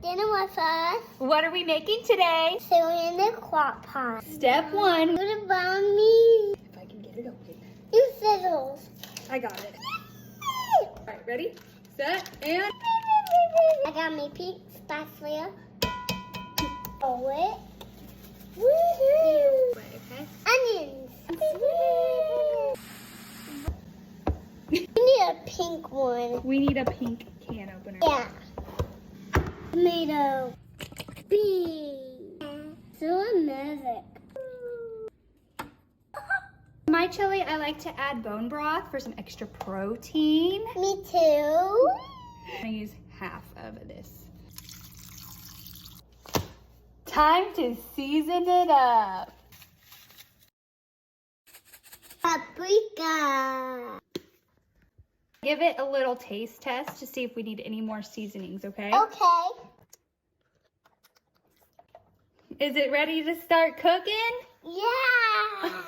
dinner with us. What are we making today? So we're in the crock pot. Step one. What about me? If I can get it open. Use scissors. I got it. All right, ready, set, and. I got my pink spatula. Oh, it. Woohoo! Okay. Onions. We need a pink one. We need a pink can opener. Yeah. Tomato. Bean. So music. My chili, I like to add bone broth for some extra protein. Me too. I'm gonna use half of this. Time to season it up. Paprika. Give it a little taste test to see if we need any more seasonings, okay? Okay. Is it ready to start cooking? Yeah.